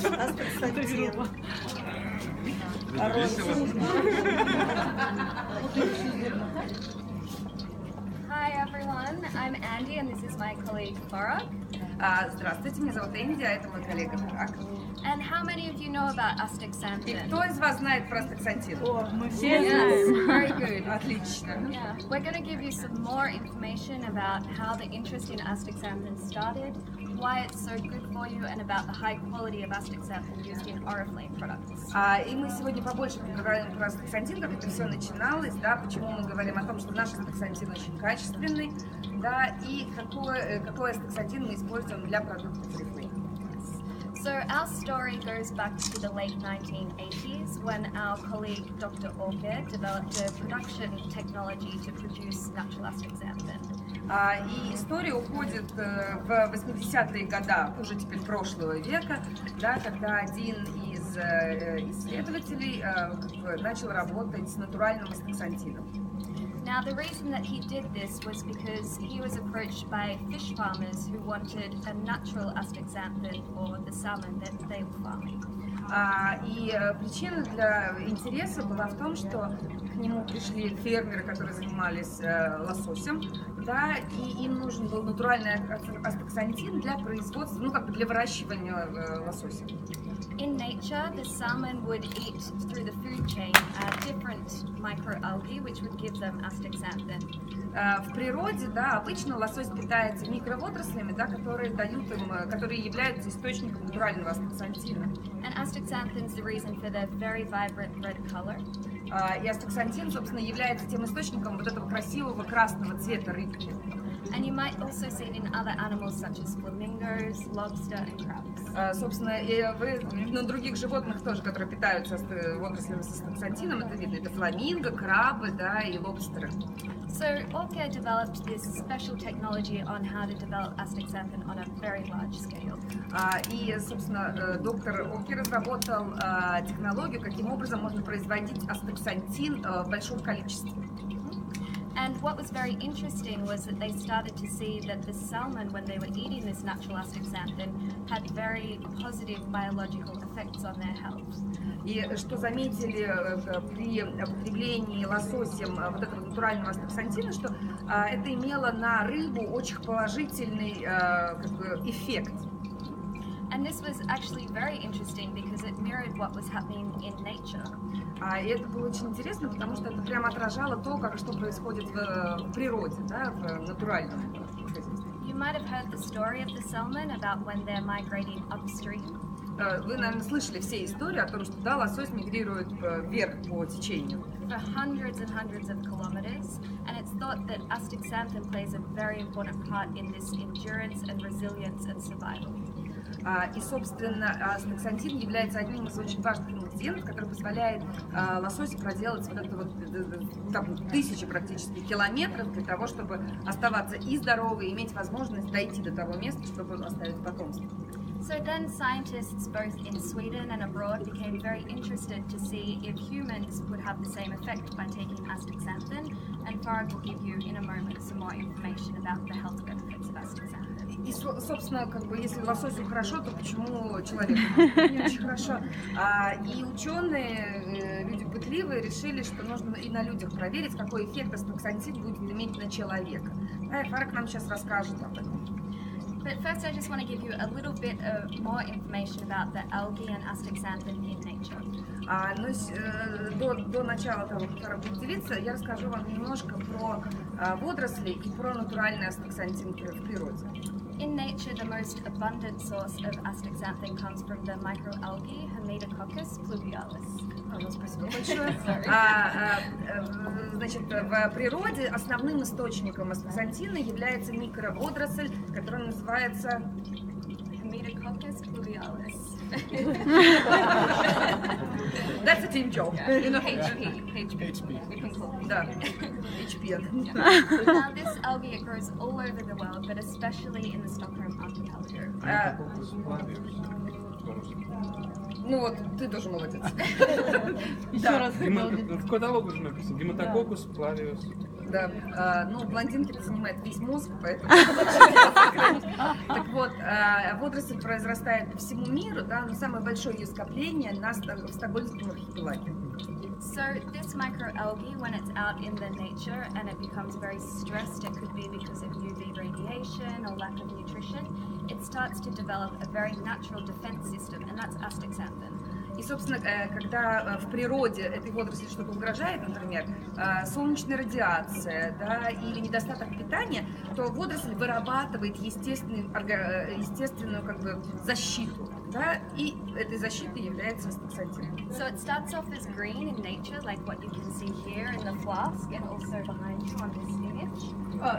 астаксантин. Hi everyone, I'm Andy and this is my colleague Farah. Здравствуйте, меня зовут Энди, а это мой коллега Фарак. And how many of you know about И астаксантин? кто из вас знает про астаксантин? О, мы все Yes, знаем. very good. Отлично. Yeah, we're going to give you some more information about how the interest in astaxanthin started, why it's so good for you, and about the high quality of astaxanthin used in Oriflame products. И мы сегодня побольше поговорим про астаксантин, как это все начиналось, да, почему мы говорим о том, что наш астаксантин очень качественный, да, и какой астаксантин мы используем для продуктов Oriflame. So our story goes back to the late 1980s when our colleague Dr. Orke developed a production technology to produce natural astaxanthin. И история уходит в 80-е годы, уже теперь прошлого века, да, когда один из исследователей начал работать с натуральным астаксантином. Now, the reason that he did this was because he was approached by fish farmers who wanted a natural astaxanthin for the salmon that they were farming. И причина для интереса была в том, что к нему пришли фермеры, которые занимались лососем, да, и им нужен был натуральный астаксантин для производства, ну, как бы для выращивания лосося. In nature, the salmon would eat through the food chain different microalgae, which would give them astaxanthin. В природе, да, обычно лосось питается микроводорослями, да, которые являются источником натурального астаксантина. And astaxanthin is the reason for the very vibrant red color. И астаксантин, собственно, является тем источником вот этого красивого красного цвета рыбки. And you might also see it in other animals such as flamingos, lobster and crabs. Собственно, и вы на других животных тоже, которые питаются водорослями с астаксантином, это видно, это фламинго, крабы, да, и лобстеры. So Orke developed this special technology on how to develop astaxanthin on a very large scale. И, собственно, доктор Орке разработал технологию, каким образом можно производить астаксантин в большом количестве. And what was very interesting was that they started to see that the salmon, when they were eating this natural astaxanthin, had very positive biological effects on their health. И что заметили при употреблении лососем вот этого натурального астаксантина, что это имело на рыбу очень положительный эффект. And this was actually very interesting because it mirrored what was happening in nature. И это было очень интересно, потому что это прямо отражало то, что происходит в природе, да, в натуральном хозяйстве. You might have heard the story of the salmon about when they're migrating upstream. Вы, наверное, слышали все истории о том, что да, лосось мигрирует вверх по течению. For hundreds and hundreds of kilometers, and it's thought that astaxanthin plays a very important part in this endurance and resilience and survival. И, собственно, астаксантин является одним из очень важных ингредиентов, который позволяет лососю проделать вот это вот там, тысячи практически километров для того, чтобы оставаться и здоровой, и иметь возможность дойти до того места, чтобы оставить потомство. So then scientists both in Sweden and abroad became very interested to see if humans would have the same effect by taking astaxanthin, and Farag will give you in a moment some more information about the health benefits of astaxanthin. И, собственно, как бы, если лососю хорошо, то почему человеку не очень хорошо? И ученые, люди пытливые, решили, что нужно и на людях проверить, какой эффект астаксантин будет иметь на человека. И Фарак нам сейчас расскажет об этом. But first, I just want to give you a little bit more information about the algae and astaxanthin in nature. Но до начала того, как Фарак будет делиться, я расскажу вам немножко про водоросли и про натуральный астаксантин в природе. In nature, the most abundant source of astaxanthin comes from the microalgae Hemidococcus pluvialis. Спасибо большое. Значит, в природе основным источником астаксантина является микроводоросль, которая называется Hemidococcus pluvialis. That's a team job. You know, HP. We can call it. Да, HP. Now, this algae, it grows all over the world, but especially in the Stockholm archipelago. Ну вот, ты тоже молодец. Еще раз. В каталогу же написано Гематококус плавиус. Да, ну, блондинки это занимает весь мозг, поэтому... Так вот, водоросль произрастает по всему миру, да, но самое большое ее скопление в Стокгольмском архипелаге. So this microalgae, when it's out in the nature and it becomes very stressed, it could be because of UV radiation or lack of nutrition, it starts to develop a very natural defense system, and that's astaxanthin. И, собственно, когда в природе этой водоросли что-то угрожает, например, солнечная радиация, да, или недостаток питания, то водоросль вырабатывает естественную как бы, защиту, да, и этой защитой является астаксантин. So it starts off as green in nature, like what you can see here in the flask and also behind you on this image.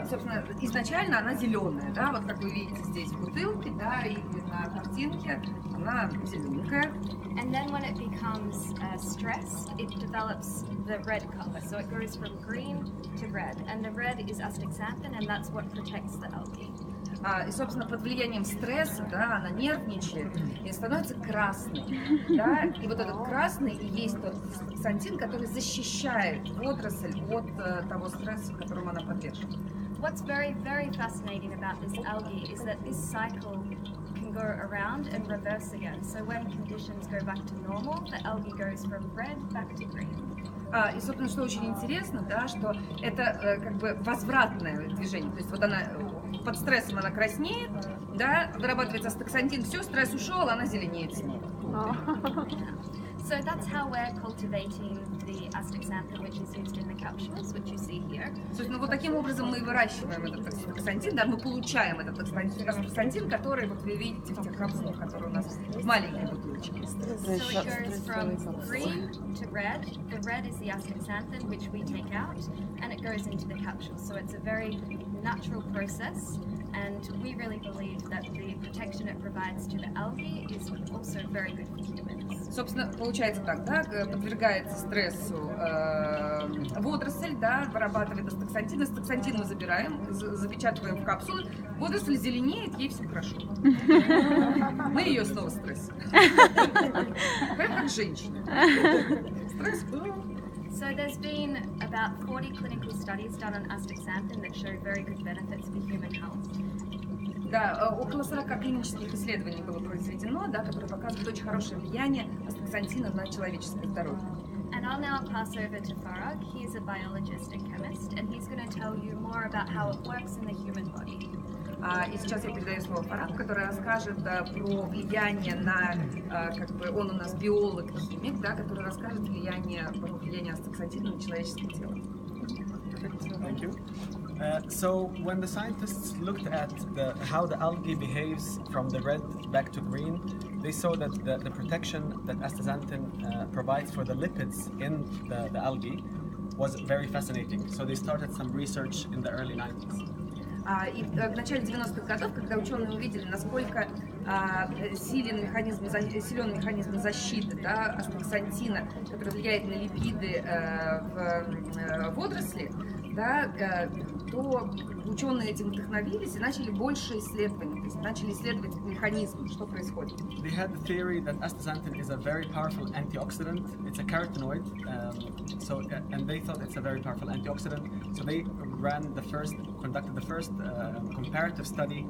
Собственно, изначально она зеленая, да, вот как вы видите здесь в бутылке, да, или на картинке, она зелененькая. And then when it becomes stressed, it develops the red color. So it goes from green to red. And the red is astaxanthin, and that's what protects the algae. И, собственно, под влиянием стресса, да, она нервничает и становится красной, да, и вот этот красный и есть тот астаксантин, который защищает водоросль от того стресса, которому она подвержена. What's very, very fascinating about this algae is that this cycle can go around and reverse again. So when conditions go back to normal, the algae goes from red back to green. И, собственно, что очень интересно, да, что это как бы возвратное движение. То есть вот она под стрессом она краснеет, да, вырабатывается астаксантин, все, стресс ушел, она зеленеет с ним. So that's how we're cultivating the astaxanthin, which is used in the capsules, which you see here. Собственно, вот таким образом мы выращиваем этот астаксантин, да, мы получаем этот астаксантин, который вот вы видите в тех капсулах, которые у нас в маленькой бутылочке. So it goes from green to red. The red is the astaxanthin, which we take out, and it goes into the capsule. So it's a very natural process, and we really believe that the protection it provides to the algae is also very good for humans. Собственно, получается так, да, подвергается стрессу водоросль, да, вырабатывает астаксантин, астаксантин мы забираем, запечатываем в капсулу, водоросль зеленеет, ей все хорошо. Мы ее снова стрессуем. Прям как женщина. Стресс, да. So there's been about 40 clinical studies done on astaxanthin that show very good benefits for human health. Да, около 40 клинических исследований было произведено, да, которые показывают очень хорошее влияние астаксантина на человеческое здоровье. And I'll now pass over to Farag. He's a biologist and chemist, and he's going to tell you more about how it works in the human body. И сейчас я передаю слово Фараду, который расскажет про влияние на, как бы он у нас биолог и химик, да, который расскажет влияние астаксантина на человеческое тело. Thank you. So when the scientists looked at how the algae behaves from the red back to green, they saw that the protection that astaxanthin provides for the lipids in the algae was very fascinating. So they started some research in the early 90s. И в начале 90-х годов, когда ученые увидели, насколько силен механизм защиты, да, астаксантина, который влияет на липиды в водоросли, да, то ученые этим вдохновились и начали больше исследований, то есть начали исследовать механизм, что происходит. They had the theory that astaxanthin is a very powerful antioxidant. It's a carotenoid, and they thought it's a very powerful antioxidant. So they conducted the first comparative study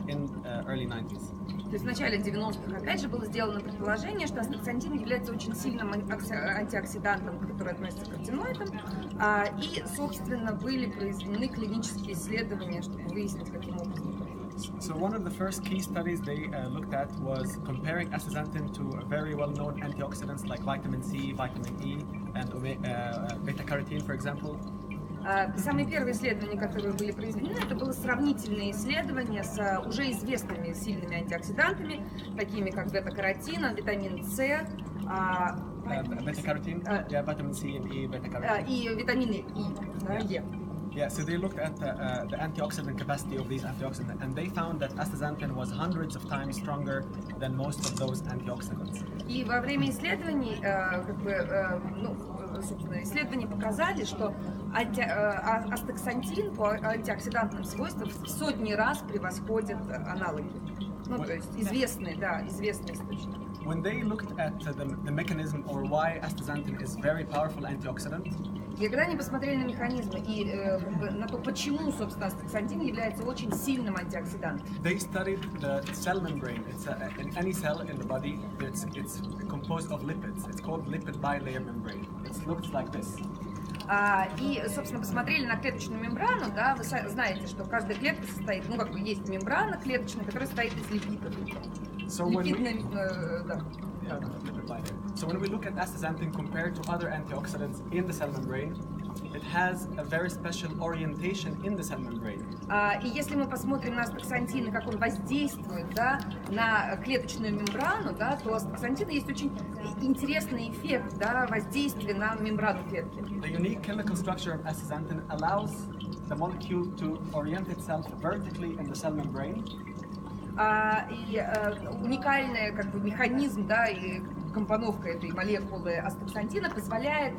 in early 90s. То есть в начале 90-х опять же было сделано предположение, что астаксантин является очень сильным антиоксидантом, который относится к каротиноидам, и, собственно, были произведены клинические исследования, чтобы выяснить, каким образом. So one of the first key studies they looked at was comparing astaxanthin to very well-known antioxidants like vitamin C, vitamin E, and beta-carotene, for example. Самые первые исследования, которые были произведены, это было сравнительные исследования с уже известными сильными антиоксидантами, такими как бета-каротин, витамин С, Beta-carotene, vitamin C and E, beta-carotene. И витамины И, Е. Yeah, so they looked at the antioxidant capacity of these antioxidants, and they found that astaxanthin was hundreds of times stronger than most of those antioxidants. И во время исследований, собственно, исследования показали, что астаксантин по антиоксидантным свойствам в сотни раз превосходит аналоги. Ну, то есть известные источники. When they looked at the mechanism or why astaxanthin is very powerful antioxidant, И когда они посмотрели на механизмы и на то, почему, собственно, астаксантин является очень сильным антиоксидантом. They studied the cell membrane. In any cell in the body, it's composed of lipids. It's called lipid bilayer membrane. It looks like this. И, собственно, посмотрели на клеточную мембрану, да, вы знаете, что каждая клетка состоит, ну, как бы есть мембрана клеточная, которая состоит из липидов. So when we look at astaxanthin compared to other antioxidants in the cell membrane, it has a very special orientation in the cell membrane. И если мы посмотрим на астаксантин, как он воздействует, да, на клеточную мембрану, да, то у астаксантина есть очень интересный эффект, да, воздействия на мембрану клетки. The unique chemical structure of astaxanthin allows the molecule to orient itself vertically in the cell membrane. И уникальный как бы механизм, да, и компоновка этой молекулы астаксантина позволяет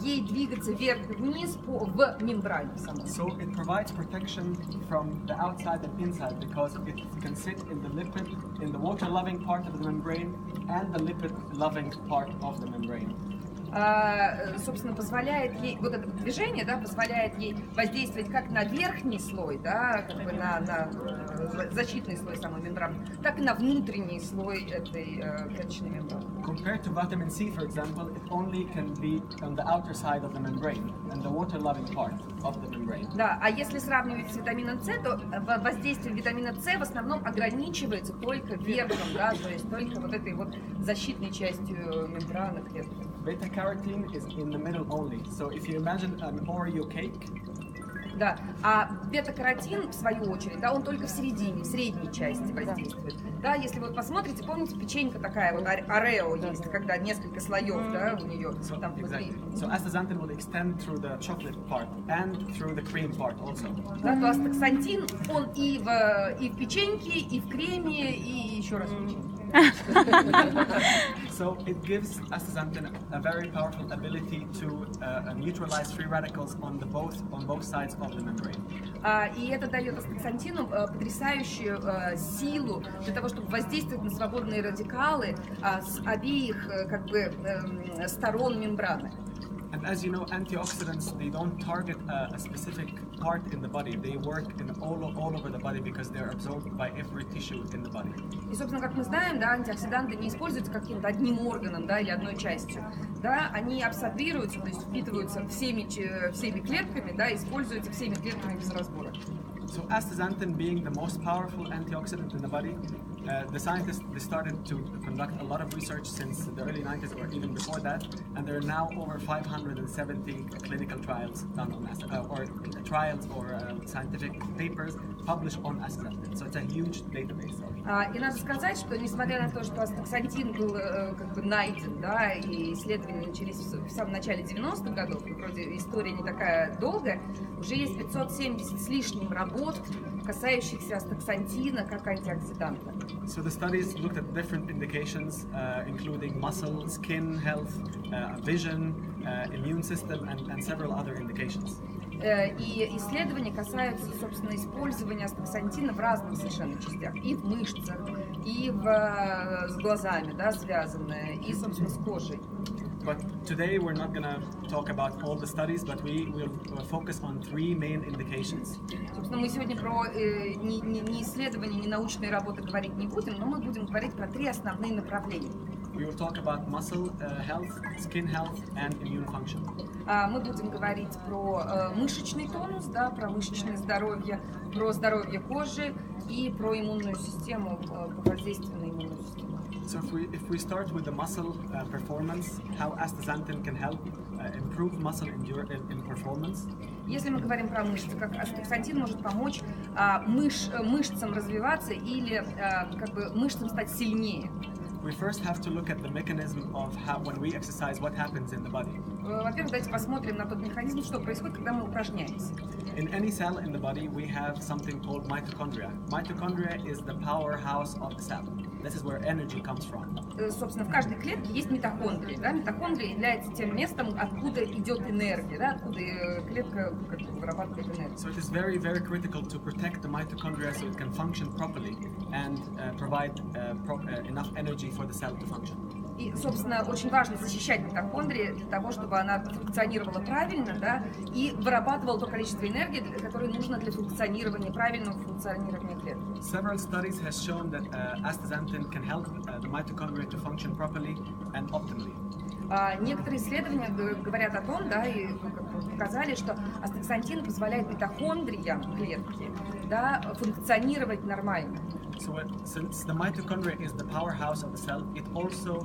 ей двигаться вверх-вниз в мембране самой. So it provides protection from the outside and inside because it can sit in the water-loving part of the membrane and the lipid-loving part of the membrane. Собственно, позволяет ей, вот это движение, да, позволяет ей воздействовать как на верхний слой, да, как бы на защитный слой самой мембраны, так и на внутренний слой этой клеточной мембраны. Compared to vitamin C, for example, it only can be on the outer side of the membrane and the water-loving part of the membrane. Да, а если сравнивать с витамином С, то воздействие витамина С в основном ограничивается только верхом, да, то есть только вот этой вот защитной частью мембраны клетки. Beta-carotene is in the middle only. So if you imagine an Oreo cake, да, а бета-каротин, в свою очередь, да, он только в середине, в средней части воздействует. Да, если вы посмотрите, помните, печенька такая, вот Орео есть, когда несколько слоев, да, у нее там внутри. So astaxanthin will extend through the chocolate part and through the cream part also. Да, то астаксантин, он и в печеньке, и в креме, и еще раз в печеньке. So it gives astaxanthin a very powerful ability to neutralize free radicals on both sides of the membrane. И это дает астаксантину потрясающую силу для того, чтобы воздействовать на свободные радикалы с обеих как бы сторон мембраны. And as you know, antioxidants, they don't target a specific part in the body. They work all over the body because they're absorbed by every tissue in the body. И, собственно, как мы знаем, да, антиоксиданты не используются каким-то одним органом, да, или одной частью. Да, они абсорбируются, то есть впитываются всеми клетками, да, используются всеми клетками без разбора. So astaxanthin being the most powerful antioxidant in the body, the scientists started to conduct a lot of research since the early 90s or even before that, and there are now over 570 clinical trials done on scientific papers published on astaxanthin. So it's a huge database. И надо сказать, что несмотря на то, что астаксантин был как бы найден, да, и исследования начались в самом начале 90-х годов, и вроде история не такая долгая, уже есть 570 с лишним работ, касающихся астаксантина как антиоксиданта. So the studies looked at different indications, including muscle, skin health, vision, immune system, and several other indications. И исследования касаются, собственно, использования астаксантина в разных совершенно частях. И в мышцах, и с глазами, да, связанные, и, собственно, с кожей. But today we're not going to talk about all the studies, but we will focus on three main indications. Собственно, мы сегодня про не исследования, не научные работы говорить не будем, но мы будем говорить про три основные направления. We will talk about muscle health, skin health, and immune function. Мы будем говорить про мышечный тонус, да, про мышечное здоровье, про здоровье кожи и про иммунную систему, по воздействию на иммунную систему. So if we start with the muscle performance, how astaxanthin can help improve muscle in performance. Если мы говорим про мышцы, как астаксантин может помочь мышцам развиваться или как бы мышцам стать сильнее. We first have to look at the mechanism of how, when we exercise, what happens in the body. Во-первых, давайте посмотрим на тот механизм, что происходит, когда мы упражняемся. In any cell in the body, we have something called mitochondria. Mitochondria is the powerhouse of the cell. This is where energy comes from. Собственно, в каждой клетке есть митохондрии. Да? Митохондрия является тем местом, откуда идет энергия, да? Откуда клетка вырабатывает энергию. So it is very, very critical to protect the mitochondria so it can function properly and provide enough energy for the cell to function. И, собственно, очень важно защищать митохондрии для того, чтобы она функционировала правильно, да, и вырабатывала то количество энергии, которое нужно для функционирования, правильного функционирования клетки. Several studies has shown that astaxanthin can help the mitochondria to function properly and optimally. Некоторые исследования говорят о том, да, и показали, что астаксантин позволяет митохондриям клетки, да, функционировать нормально. So since the mitochondria is the powerhouse of the cell, it also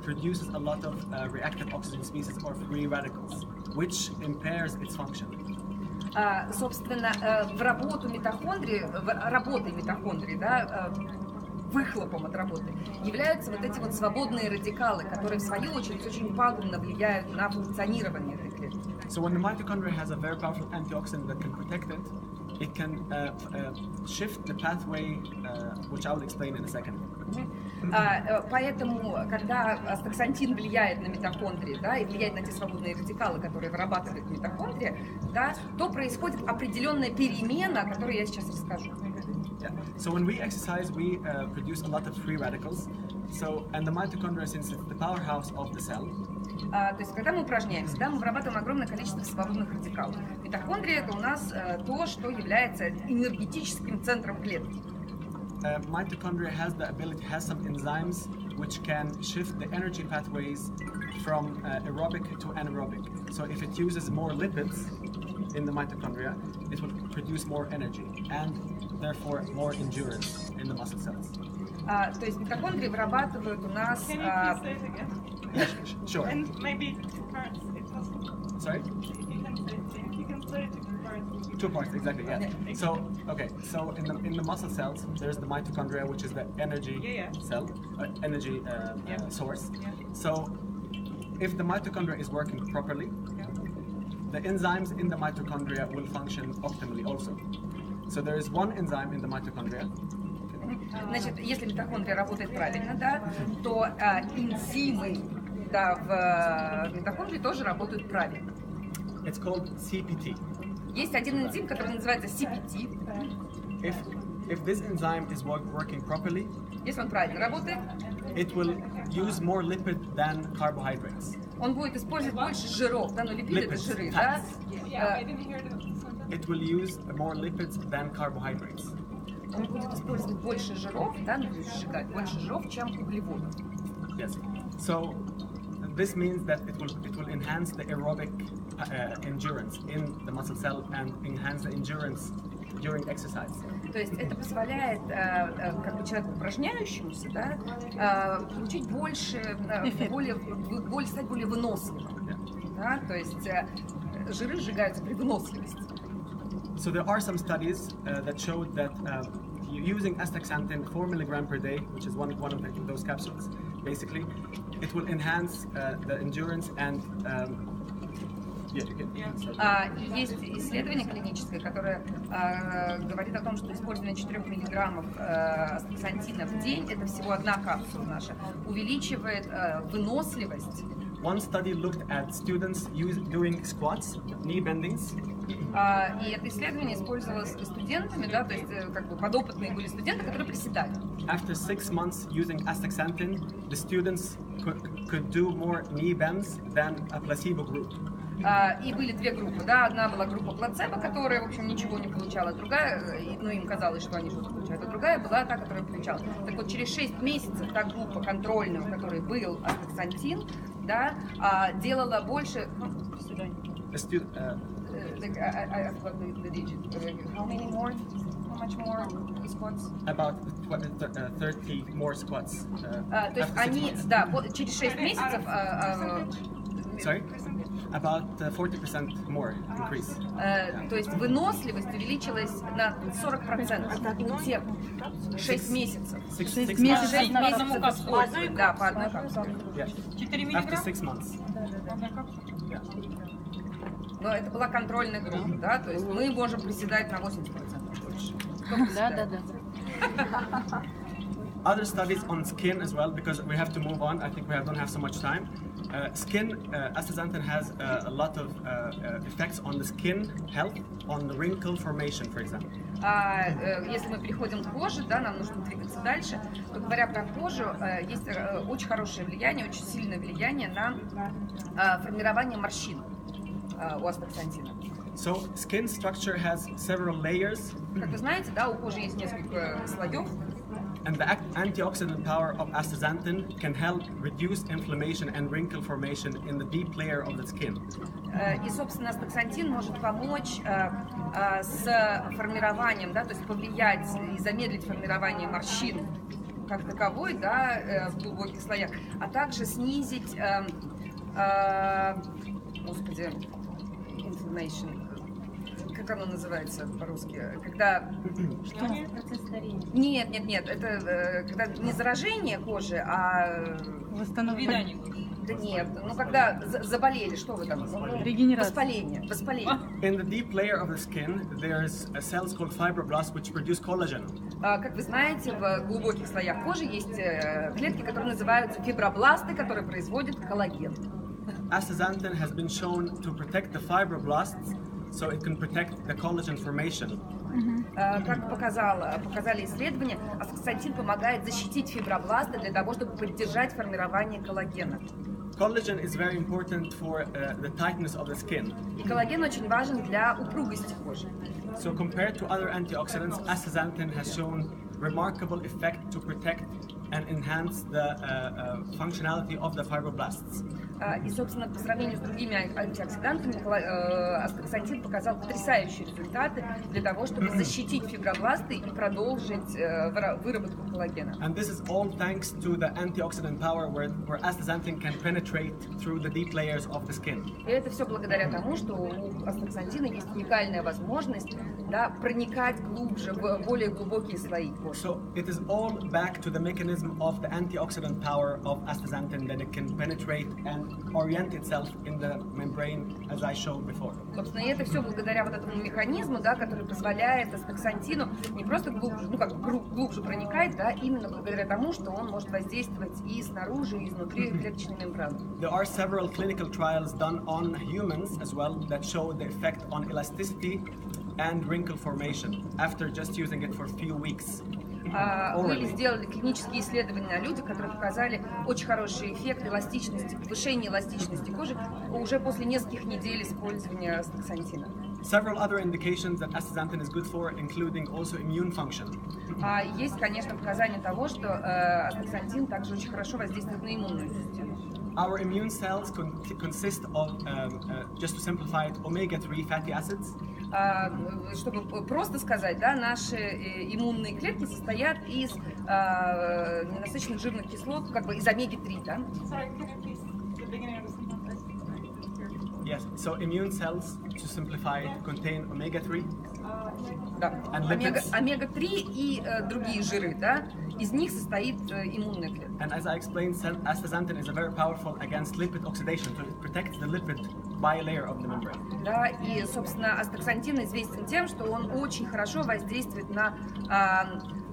produces a lot of reactive oxygen species or free radicals, which impairs its function. Собственно, в работу митохондрии, работой митохондрии, да, выхлопом от работы являются вот эти вот свободные радикалы, которые в свою очередь очень пагубно влияют на функционирование этой клетки. So when the mitochondria has a very powerful antioxidant that can protect it, it can shift the pathway, which I will explain in a second. Поэтому, когда астаксантин влияет на митохондрии, да, и влияет на те свободные радикалы, которые вырабатывает митохондрия, да, то происходит определенная перемена, о которой я сейчас расскажу. Yeah. So when we exercise, we produce a lot of free radicals. So, and the mitochondria, since it's the powerhouse of the cell. То есть, когда мы упражняемся, да, мы вырабатываем огромное количество свободных радикалов. Митохондрия — это у нас то, что является энергетическим центром клетки. Mitochondria has the ability, has some enzymes which can shift the energy pathways from aerobic to anaerobic. So if it uses more lipids in the mitochondria, it will produce more energy and therefore more endurance in the muscle cells. То есть митохондрии вырабатывают у нас... Yeah, sure. And maybe 2 parts, it was... Sorry? If you can split it to 2 parts. 2 parts, exactly, yeah. So, okay, so in the muscle cells, there's the mitochondria, which is the energy cell, energy source. Yeah. So, if the mitochondria is working properly, the enzymes in the mitochondria will function optimally also. So there is one enzyme in the mitochondria. Значит, если митохондрия работает правильно, да, то энзимы, да, в митохондрии тоже работают правильно. It's called CPT. Есть один энзим, который называется CPT. If this enzyme is working properly, если он правильно работает, it will use more lipid than carbohydrates. Он будет использовать больше жиров, да, но липиды это жиры, да? It will use more lipids than carbohydrates. Он будет использовать больше жиров, да, ну, сжигать больше жиров, чем углеводов. Yes. So this means that it will enhance the aerobic endurance in the muscle cell and enhance the endurance during exercise. То есть это позволяет как бы человеку упражняющемуся, да, получить больше, стать более выносливым. Да? То есть жиры сжигаются при выносливости. So there are some studies that showed that using astaxanthin 4 mg per day, which is one of those capsules, basically, it will enhance the endurance and Есть исследование клиническое, которое говорит о том, что использование 4 миллиграммов астаксантина в день, это всего одна капсула наша, увеличивает выносливость. One study looked at students doing squats, knee bendings. И это исследование использовалось студентами, да, то есть как бы подопытные были студенты, которые приседали. After 6 months using astaxanthin, the students could do more knee bends than a placebo group. И были две группы, да, одна была группа плацебо, которая, в общем, ничего не получала, другая, ну, им казалось, что они что-то получают, а другая была та, которая получала. Так вот, через 6 месяцев та группа контрольная, у которой был астаксантин, да, делала больше... Like, I forgot the digit. How many more? How much more squats? About 30 more squats. То есть они, да, через 6 месяцев... Sorry? About 40% more increase. То есть выносливость увеличилась на 40% за те 6 месяцев. 6 месяцев используют. Да, по одной капсуле. 4 After миллиграмма? 6 months. Но это была контрольная группа, да, то есть мы можем приседать на 80% больше. Да. Other studies on skin as well, because we have to move on. I think we don't have so much time. Astaxanthin has a lot of effects on the skin health, on the wrinkle formation, for example. Если мы переходим к коже, да, нам нужно двигаться дальше, то говоря про кожу, есть очень хорошее влияние, очень сильное влияние на формирование морщин у астаксантина. So skin structure has several layers, Как вы знаете, да, у кожи есть несколько слоев, and the antioxidant power of astaxanthin can help reduce inflammation and wrinkle formation in the deep layer of the skin. и, собственно, астаксантин может помочь с формированием, да, то есть повлиять и замедлить формирование морщин как таковой, да, в глубоких слоях, а также снизить, господи, inflammation. Как оно называется по-русски? Когда... Процесс старения. Нет, это когда не заражение кожи, а... Восстановление. Да нет, ну когда заболели, что вы там? Регенерация. Воспаление. In the deep layer of the skin, there's cells called fibroblasts which produce collagen. Как вы знаете, в глубоких слоях кожи есть клетки, которые называются фибробласты, которые производят коллаген. Astaxanthin has been shown to protect the fibroblasts, so it can protect the collagen formation. Как показали исследования, астаксантин помогает защитить фибробласты для того, чтобы поддержать формирование коллагена. Collagen is very important for the tightness of the skin. И коллаген очень важен для упругости кожи. So compared to other antioxidants, astaxanthin has shown remarkable effect to protect and enhance the functionality of the fibroblasts. И, собственно, по сравнению с другими антиоксидантами, астаксантин показал потрясающие результаты для того, чтобы защитить фибробласты и продолжить выработку коллагена. And this is all thanks to the antioxidant power where astaxanthin can penetrate through the deep layers of the skin. И это все благодаря тому, что у астаксантина есть уникальная возможность, да, проникать глубже в более глубокие слои кожи. So it is all back to the mechanism of the antioxidant power of astaxanthin that it can penetrate and orient itself in the membrane, as I showed before. Собственно, и это все благодаря вот этому механизму, да, который позволяет астаксантину не просто глубже, глубже проникать, да, именно благодаря тому, что он может воздействовать и снаружи, и изнутри клеточной мембраны. There are several clinical trials done on humans as well that show the effect on elasticity and wrinkle formation after just using it for a few weeks. Мы сделали клинические исследования на людях, которые показали очень хороший эффект эластичности, повышение эластичности кожи уже после нескольких недель использования астаксантина. Several other indications that astaxanthin is good for, including also immune function. Есть, конечно, показания того, что астаксантин также очень хорошо воздействует на иммунную систему. Our immune cells consist of, just to simplify it, omega-3 fatty acids. Чтобы просто сказать, да, наши иммунные клетки состоят из ненасыщенных жирных кислот, как бы из омеги-3, да? Sorry, can you please the beginning of the sentence? Yes, so immune cells, to simplify it, contain omega-3. Да. And lipids. Омега-3 и другие жиры, да? Из них состоит иммунная клетка. And as I explained, astaxanthin is very powerful against lipid oxidation, so it protects the lipid bilayer of the membrane. Да, и, собственно, астаксантин известен тем, что он очень хорошо воздействует на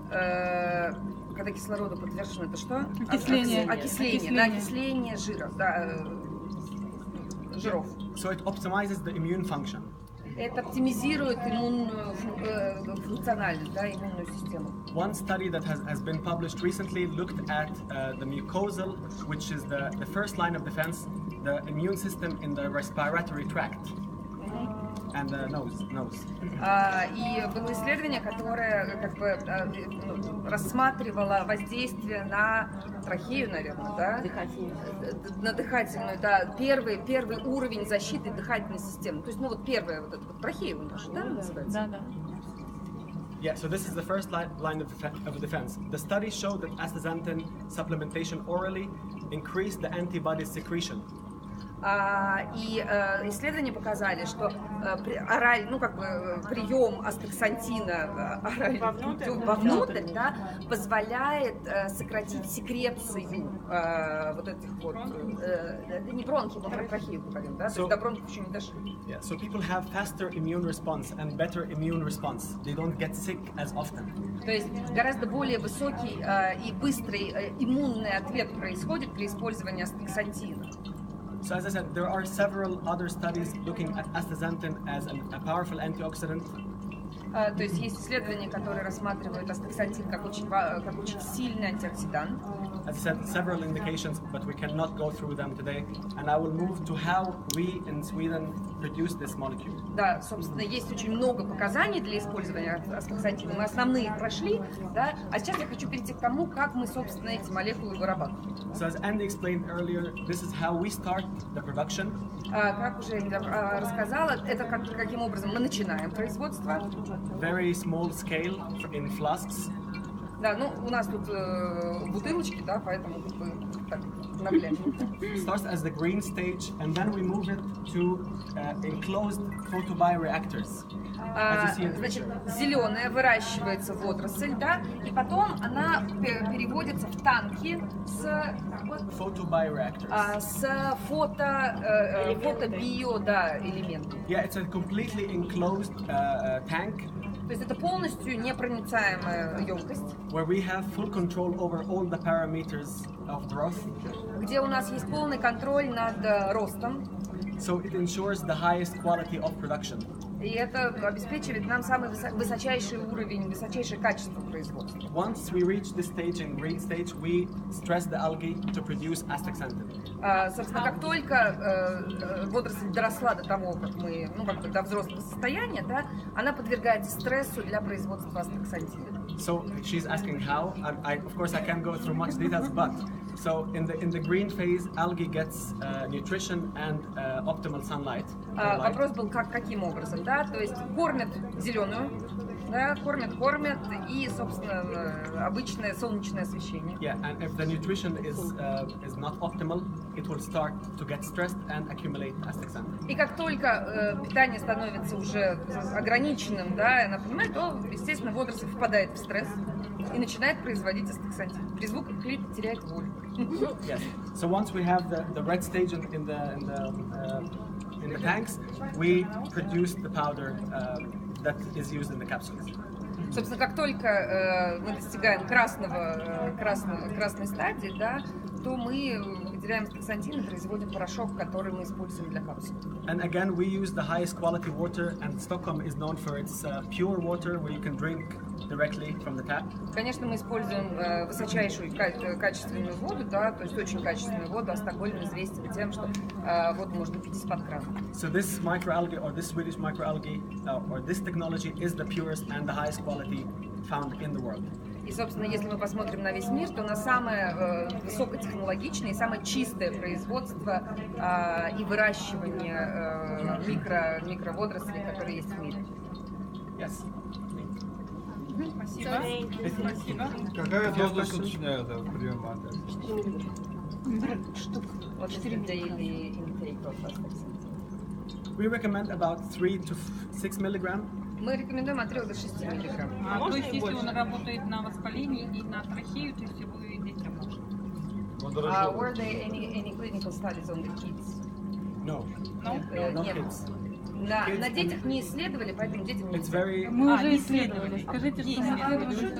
когда кислороду подвержен, это что? Окисление. На окисление жиров, да, жиров. So it optimizes the immune function. Это оптимизирует иммунную функциональность, да, иммунную систему. One study that has been published recently looked at the mucosal, which is the first line of defense, the immune system in the respiratory tract and the nose. И было исследование, которое как бы рассматривало воздействие на трахею, наверное, да? На дыхательную, да, первый уровень защиты дыхательной системы. То есть, ну вот первая вот эта вот трахея у нас, да, называется? Да. Yeah, so this is the first line of defense. The study showed that astaxanthin supplementation orally increased the antibody secretion. И исследования показали, что прием астаксантина вовнутрь, да, позволяет сократить секрецию вот этих вот, это не бронхи, мы про трахею говорим, да, то есть до бронхов еще не дошли. Yeah, so people have faster immune response and better immune response. They don't get sick as often. То есть гораздо более высокий и быстрый иммунный ответ происходит при использовании астаксантина. So as I said, there are several other studies looking at astaxanthin as a powerful antioxidant. То есть есть исследования, которые рассматривают астаксантин как очень сильный антиоксидант. As I said, several indications, but we cannot go through them today. And I will move to how we in Sweden produce this molecule. Да, собственно, есть очень много показаний для использования астаксантина. Мы основные прошли, да, а сейчас я хочу перейти к тому, как мы, собственно, эти молекулы вырабатываем. So as Andy explained earlier, this is how we start the production. Как уже я рассказала, это каким образом мы начинаем производство. Very small scale in flasks. Да, ну у нас тут бутылочки, да, поэтому как бы так наглядно. Starts as the green stage, and then we move it to enclosed photobioreactors. Значит, зеленая выращивается водоросль, да, и потом она переводится в танки с Photobioreactors. с фотобио, да, элементами. Yeah, it's a completely enclosed tank То есть это полностью непроницаемая емкость, where we have full control over all the parameters of growth. где у нас есть полный контроль над ростом, So it ensures the highest quality of production. и это обеспечивает нам самый высочайший уровень, высочайшее качество производства. Once we reach this stage in green stage, we stress the algae to produce astaxanthin. Собственно, как только водоросль доросла до того, как мы, ну, как бы до взрослого состояния, да, она подвергается стрессу для производства астаксантина. So she's asking how. Of course, I can't go through much details, but so in the green phase, algae gets nutrition and optimal sunlight. Вопрос был, каким образом, да, то есть кормят зеленую, да, кормят, и, собственно, обычное солнечное освещение. Yeah, and if the nutrition is not optimal, it will start to get stressed and accumulate astaxanthin. И как только питание становится уже ограниченным, да, она понимает, то, естественно, водоросль впадает в стресс и начинает производить астаксантин. При звуках клит теряет волю. Yes. So once we have the red stage in the tanks, we produce the powder that is used in the capsules. Собственно, как только мы достигаем красной стадии, да, то мы выделяем астаксантин и производим порошок, который мы используем для капсул. And again, we use the highest quality water, and Stockholm is known for its pure water, where you can drink directly from the tap. Конечно, мы используем высочайшую качественную воду, да, то есть очень качественную воду, а Стокгольм известен тем, что воду можно пить из-под крана. So this microalgae, or this Swedish microalgae, or this technology is the purest and the highest quality found in the world. И, собственно, если мы посмотрим на весь мир, то у нас самое высокотехнологичное и самое чистое производство и выращивание микроводорослей, которые есть в мире. Yes. Спасибо. Какая доза суточная прием воды? Вот это daily intake of астаксантин. We recommend about 3 to 6 milligram. Мы рекомендуем от 3 до 6 миллиграмм. То есть, если он работает на воспалении и на трахею, то есть его и детям можно. Were there any clinical studies on the kids? No, No not kids. На детях не исследовали, поэтому детям It's нельзя. very Мы уже исследовали. Скажите, что мы Что делать?